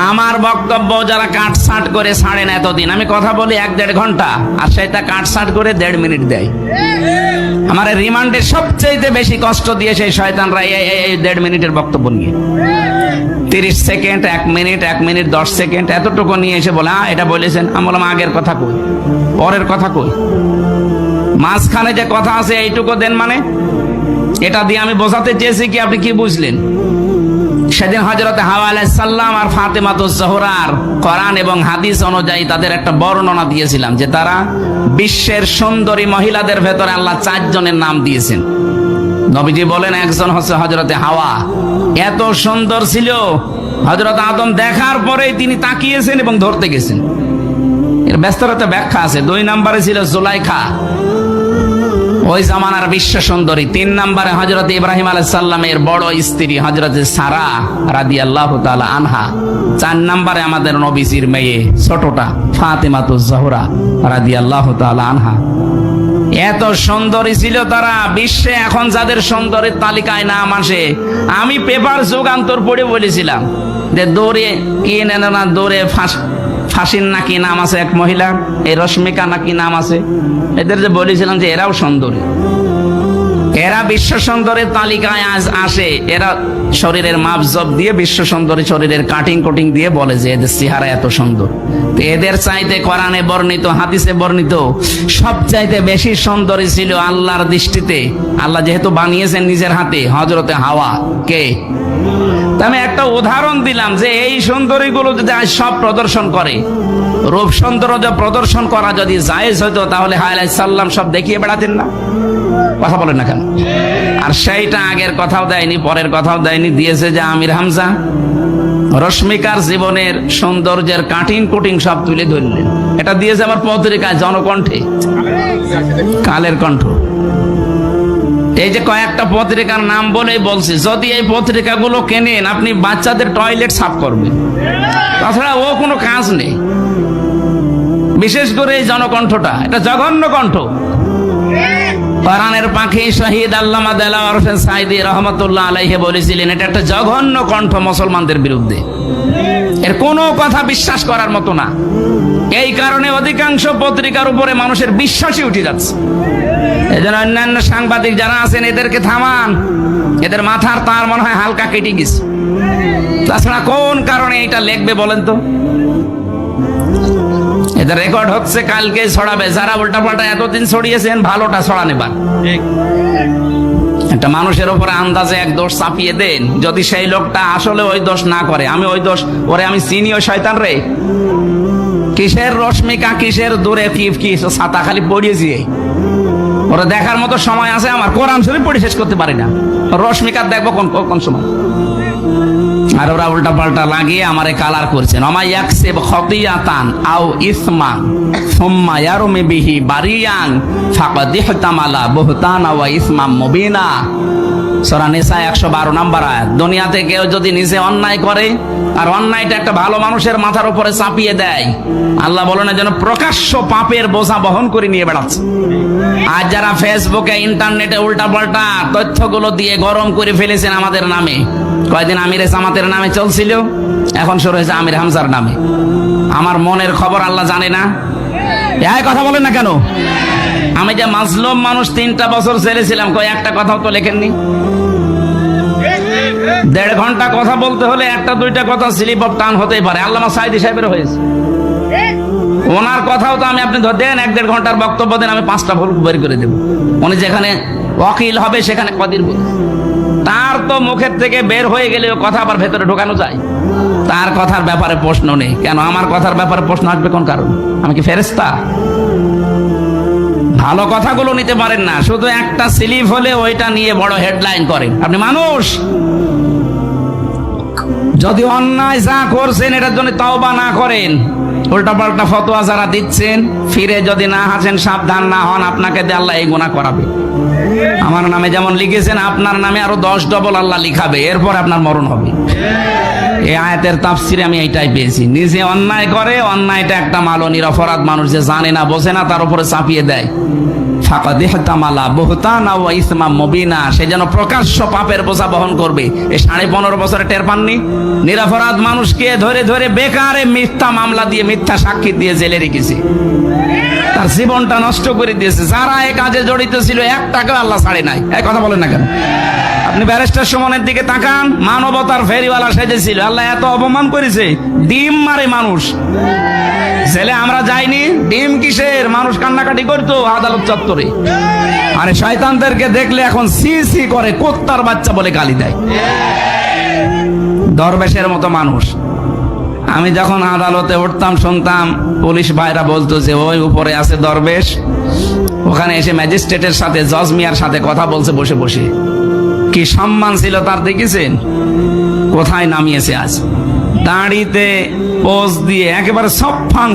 আমার বক্তব্য যারা কাটছাট করে ছাড়েন এতদিন, আমি কথা বলি 1-1.5 ঘন্টা, আর সেটা কাটছাট করে 1.5 মিনিট দেয়। আমার রিমান্ডে সবচেয়ে বেশি কষ্ট দিয়ে সেই শয়তানরা এই 1.5 মিনিটের বক্তব্য নিয়ে 30 সেকেন্ড, 1 মিনিট, 1 মিনিট 10 সেকেন্ড এতটুকু নিয়ে এসে বলে এটা বলেছেন। আমি বললাম আগের কথা কই, পরের কথা কই, মাঝখানে যে কথা আছে এইটুকু দেন। মানে এটা দিয়ে আমি বোঝাতে চেয়েছি কি, আপনি কি বুঝলেন? সেদিন হযরত হাওয়া আলাইহিস সালাম আর ফাতেমাতুজ জোহরার কোরআন এবং হাদিস অনুযায়ী তাদের একটা বর্ণনা দিয়েছিলাম যে তারা বিশ্বের সুন্দরী মহিলাদের ভেতরে আল্লাহ 4 জনের নাম দিয়েছেন। নবীজি বলেন একজন হচ্ছে হযরতে হাওয়া, এত সুন্দর ছিল হযরত আদম দেখার পরেই তিনি তাকিয়েছেন এবং ধরতে গেছেন। এর ব্যস্ততা ব্যাখ্যা আছে। 2 নম্বরে ছিল জুলাইখা, ওই জামানার বিশ্ব সুন্দরী। 3 নম্বরে হযরত ইব্রাহিম আলাইহিস সালামের বড় স্ত্রী হযরত সারা রাদিয়াল্লাহু তাআলা আনহা। 4 নম্বরে আমাদের নবীজির মেয়ে ছোটটা ফাতেমাতুজ জোহরা রাদিয়াল্লাহু তাআলা আনহা। এত সুন্দরী ছিল তারা, বিশ্বে এখন যাদের সুন্দরীর তালিকায় নাম আসে, আমি পেপার যুগান্তর পড়ে বলেছিলাম যে দৌড়ে কি না দৌড়ে ফাঁসির নাকি নাম আছে এক মহিলা, এই রশ্মিকা নাকি নাম আছে, এদের যে বলেছিলাম যে এরাও সুন্দরী, এরা বিশ্ব সুন্দরীর তালিকায় আজ আসে। এরা শরীরের মাপজব দিয়ে বিশ্ব সুন্দরী শরীরের কাটিং কোটিং দিয়ে বলে যে এদের চেহারা এত সুন্দর। তো এদের চাইতে কোরআনে বর্ণিত, হাদিসে বর্ণিত সবচাইতে বেশি সুন্দরী ছিল আল্লাহর দৃষ্টিতে, আল্লাহ যেহেতু বানিয়েছেন নিজের হাতে, হযরতে হাওয়া। কে? আমি একটা উদাহরণ দিলাম যে এই সুন্দরীগুলো যদি আজ সব প্রদর্শন করে, রূপ সৌন্দর্য প্রদর্শন করা যদি জায়েজ হতো, তাহলে হাওয়া আলাইহিস সালাম সব দেখিয়ে বেড়াতেন না? কথা বলেন না কেন? আর সেইটা আগের কথাও দেয়নি, পরের কথাও দেয়নি, দিয়েছে যে আমির হামজা রশ্মিকার জীবনের সৌন্দর্যের কাটিং কুটিং সব তুলে ধরলেন। এটা দিয়েছে আমার পত্রিকায় জনকণ্ঠে, কালের কণ্ঠ। এই যে কয়েকটা পত্রিকার নাম বলেই বলছি, যদি এই পত্রিকাগুলো কেনেন আপনি বাচ্চাদের টয়লেট সাফ করবেন, তাছাড়া ও কোনো কাজ নেই। বিশেষ করে এই জনকণ্ঠটা, এটা জঘন্য কণ্ঠ। কোরআনের পাখি শহীদ আল্লামা দেলাওয়ার হোসেন সাঈদী রহমাতুল্লাহ আলাইহি বলেছিলেন এটা একটা জঘন্য কণ্ঠ মুসলমানদের বিরুদ্ধে, এর কোনো কথা বিশ্বাস করার মতো না। এই কারণে অধিকাংশ পত্রিকার উপরে মানুষের বিশ্বাসই উঠে যাচ্ছে। এজন্য অন্যান্য সাংবাদিক যারা আছেন এদেরকে থামান, এদের মাথার তার মনে হয় হালকা কেটে গেছে। তাছাড়া কোন কারণে এটা লিখবে বলেন তো? এদের রেকর্ড হচ্ছে, কালকে ছড়াবে। যারা উল্টাপাল্টা এতদিন ছড়িয়েছেন, ভালোটা ছড়ান এবার। একটা মানুষের উপরে আন্দাজে এক দোষ চাপিয়ে দেন, যদি সেই লোকটা আসলে ওই দোষ না করে, আমি ওই দোষ ওরে আমি চিনি, ওই শয়তান রে। কিসের রশ্মিকা, কিসের দূরে কি ছাতা খালি পড়িয়েছি, ওরা দেখার মতো সময় আছে আমার? কোরআন শরীফ পড়ে শেষ করতে পারি না, রশ্মিকা দেখবো কোন সময়? আর ওরা উল্টা পাল্টা লাগিয়ে আমারে কালার করছেন। অমাইয়াকসিব খতিয়াতান আও ইসমান সুম্মা ইয়ারমি বিহি বারিয়ান ফাকাদ ইহতামালা বুহতানা ওয়া ইসমাম মুবিনা। সূরা নিসা 112 নম্বর আয়াত। দুনিয়াতে কেউ যদি নিজে অন্যায় করে আর অন্যায়টা একটা ভালো মানুষের মাথার উপরে চাপিয়ে দেয়, আল্লাহ বলেন যেন প্রকাশ্য পাপের বোঝা বহন করে নিয়ে বেড়াচ্ছে। আর যারা ফেসবুকে ইন্টারনেটে উল্টাপাল্টা তথ্যগুলো দিয়ে গরম করে ফেলেছেন আমাদের নামে, কয়দিন আমিরে জামাতের নামে চলছিল, এখন শুরু হয়েছে আমির হামজার নামে। আমার মনের খবর আল্লাহ জানে না? এই কথা বলেন না কেন? আমি যে মাজলুম মানুষ, 3টা বছর ছেড়েছিলাম, কয় একটা কথাও তো লেখেননি। 1.5 ঘন্টা কথা বলতে হলে 1-2টা কথা স্লিপ অফ টান হতেই পারে। আল্লামা সাঈদী সাহেবের হয়েছে, ওনার কথাও তো আমি, আপনি দেন 1-1.5 ঘন্টার বক্তব্য দেন, আমি 5টা ভুল বের করে দেব। উনি যেখানে ওয়াকিল হবে সেখানে কদিন বল, তার তো মুখের থেকে বের হয়ে গেলে কথা আবার ভেতরে ঢোকানো যায়। তার কথার ব্যাপারে প্রশ্ন নেই কেন? আমার কথার ব্যাপারে প্রশ্ন আসবে কোন কারণ? আমি কি ফেরেশতা? ভালো কথাগুলো নিতে পারেন না, শুধু একটা স্লিপ হলে ওইটা নিয়ে বড় হেডলাইন করেন। আপনি মানুষ, যদি অন্যায় যা করছেন এটার জন্য তওবা না করেন, উল্টাপাল্টা ফতোয়া যারা দিচ্ছেন, ফিরে যদি না হাসেন, সাবধান না হন, আপনাকে দিয়ে আল্লাহ এই গুনাহ করাবে। আমার নামে যেমন লিখেছেন, আপনার নামে আরো 10 ডবল আল্লাহ লিখাবে, এরপর আপনার মরণ হবে। এই আয়াতের তাফসিরে আমি এইটাই পেয়েছি। নিজে অন্যায় করে, অন্যায়টা একটা মালনীর অপরাধ, মানুষ যে জানে না বোঝে না তার উপরে চাপিয়ে দেয়, ফাকাদ ইহতামালা বুহতানা ওয়া ইসমা মুবিনা, সে যেন প্রকাশ্য পাপের বোঝা বহন করবে। এই 15.5 বছরে টের পাননি? নিরপরাধ মানুষকে ধরে ধরে বেকারে মিথ্যা মামলা দিয়ে মিথ্যা সাক্ষী দিয়ে জেলে রেখেছে, তার জীবনটা নষ্ট করে দিয়েছে। যারা এই কাজে জড়িত ছিল 1 টাকা আল্লাহ ছাড়ে নাই। এই কথা বলেন না কেন? আপনি ব্যারিস্টার সুমনের দিকে তাকান, মানবতার ফেরিওয়ালা সেজেছিল, আল্লাহ এত অপমান করেছে, ডিম মারে মানুষ। জেলে আমরা যাইনি, ডিম কিসের, মানুষ কান্নাকাটি করতো আদালত চত্বরে। আরে শয়তানদেরকে দেখলে এখন সি সি করে, কুত্তার বাচ্চা বলে গালি দেয়। দরবেশের মতো মানুষ। আমি যখন আদালতে উঠতাম শুনতাম পুলিশ ভাইরা বলতো যে ওই উপরে আছে দরবেশ, ওখানে এসে ম্যাজিস্ট্রেটের সাথে, জজ মিয়ার সাথে কথা বলছে বসে বসে। কি সম্মান ছিল তার, দেখেছেন কোথায় নামিয়েছে আজ। দাড়িতে পোজ দিয়ে একেবারে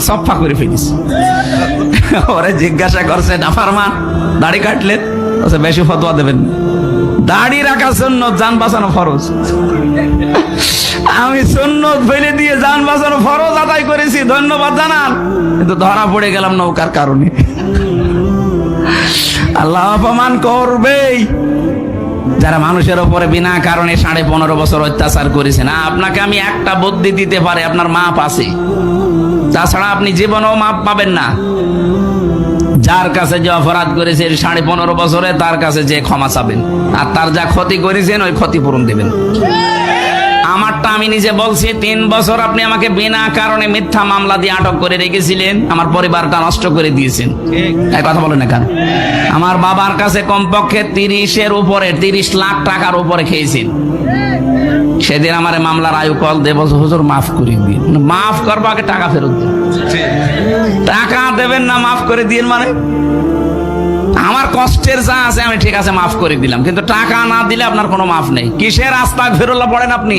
সফা করে ফেলিস। ওরে জিজ্ঞাসা করছে, নাফরমান দাড়ি কাটলেন? বেশি ফতোয়া দেবেন। দাড়ি রাখার জন্য জান বাঁচানো ফরজ। আমি সুন্নত ফেলে দিয়ে জান বাঁচানো ফরজ আদায় করেছি, ধন্যবাদ জানান, কিন্তু ধরা পড়ে গেলাম নৌকার কারণে। আল্লাহ অপমান করবেই যারা মানুষের উপরে বিনা কারণে 15.5 বছর অত্যাচার করেছে। না, আপনাকে আমি একটা বুদ্ধি দিতে পারি, আপনার মাপ আছে, তাছাড়া আপনি জীবনেও মাপ পাবেন না। যার কাছে যে অপরাধ করেছে 15.5 বছরে, তার কাছে যে ক্ষমা চাবেন, আর তার যা ক্ষতি করেছেন ওই ক্ষতিপূরণ দেবেন। আমারটা আমি নিজে বলছি, 3 বছর আপনি আমাকে বিনা কারণে মিথ্যা মামলা দিয়ে আটক করে রেখেছিলেন, আমার পরিবারটা নষ্ট করে দিয়েছেন। এই কথা বলেন না কেন? আমার বাবার কাছে কমপক্ষে 30 লাখ টাকার উপরে খেয়েছেন। সেদিন আমার মামলার আয়ু কল দেব, হুজুর মাফ করে দিন। মাফ করবো, আগে টাকা ফেরত দিন। টাকা দেবেন না, মাফ করে দিন মানে? আমার কষ্টের যা আছে আমি ঠিক আছে মাফ করে দিলাম, কিন্তু টাকা না দিলে আপনার কোনো মাফ নেই। কিসের আস্তাগফিরুল্লাহ পড়েন আপনি?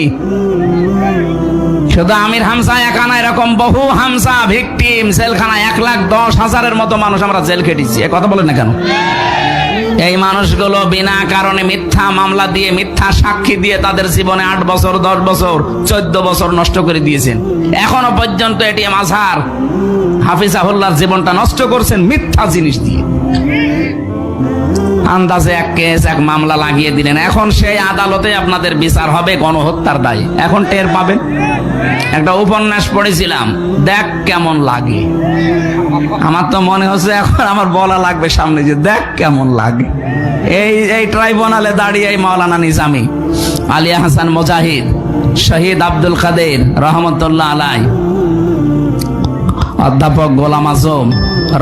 শুধু আমির হামজা একা না, এরকম বহু হামজা ভিকটিম জেলখানা 1,10,000-এর মতো মানুষ আমরা জেল খেটেছি। এ কথা বলেন না কেন? এই মানুষগুলো বিনা কারণে মিথ্যা মামলা দিয়ে, মিথ্যা সাক্ষী দিয়ে তাদের জীবনে 8 বছর, 10 বছর, 14 বছর নষ্ট করে দিয়েছেন। এখনো পর্যন্ত এটিএম আজহার হাফিজাহুল্লাহর জীবনটা নষ্ট করছেন মিথ্যা জিনিস দিয়ে। আন্দাজে এক কেস, এক মামলা লাগিয়ে দিলেন, এখন সেই আদালতে আপনাদের বিচার হবে গণহত্যার দায়ে। এখন টের পাবেন। একটা উপন্যাস পড়েছিলাম, দেখ কেমন লাগে। আমার তো মনে হচ্ছে এখন আমার বলা লাগবে সামনে যে দেখ কেমন লাগে। এই ট্রাইব্যুনালে দাঁড়িয়ে এই মাওলানা নিজামী, আলিয়া হাসান মুজাহিদ, শহীদ আব্দুল কাদের রহমতুল্লাহ আলাই, অধ্যাপক গোলাম আজম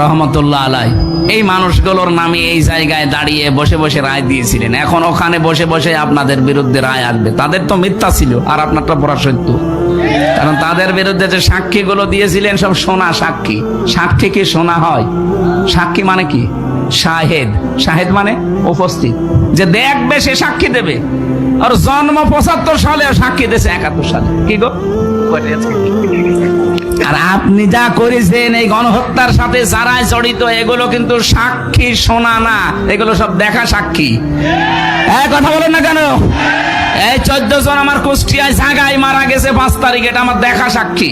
রহমতুল্লাহ আলাই, এই মানুষগুলোর নামে এই জায়গায় দাঁড়িয়ে বসে বসে রায় দিয়েছিলেন। এখন ওখানে বসে বসে আপনাদের বিরুদ্ধে রায় আসবে। তাদের তো মিথ্যা ছিল, আর আপনারটা পুরা সত্য। কারণ তাদের বিরুদ্ধে যে সাক্ষীগুলো দিয়েছিলেন সব সোনা সাক্ষী। সাক্ষী কি সোনা হয়? সাক্ষী মানে কি? শাহেদ। শাহেদ মানে উপস্থিত, যে দেখবে সে সাক্ষী দেবে। আর জন্ম 75 সালে, সাক্ষী দিয়েছে 71 সালে। কি গো? আর আপনি যা করেছেন এই গণহত্যার সাথে যারা জড়িত, এগুলো কিন্তু সাক্ষী শোনা না, এগুলো সব দেখা সাক্ষী। কথা বলেন না কেন? এই 14 জন আমার কুষ্টিয়ায় জায়গায় মারা গেছে 5 তারিখ, এটা আমার দেখা সাক্ষী।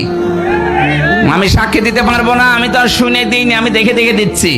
আমি সাক্ষী দিতে পারবো না, আমি তো আর শুনে দিইনি, আমি দেখে দেখে দিচ্ছি।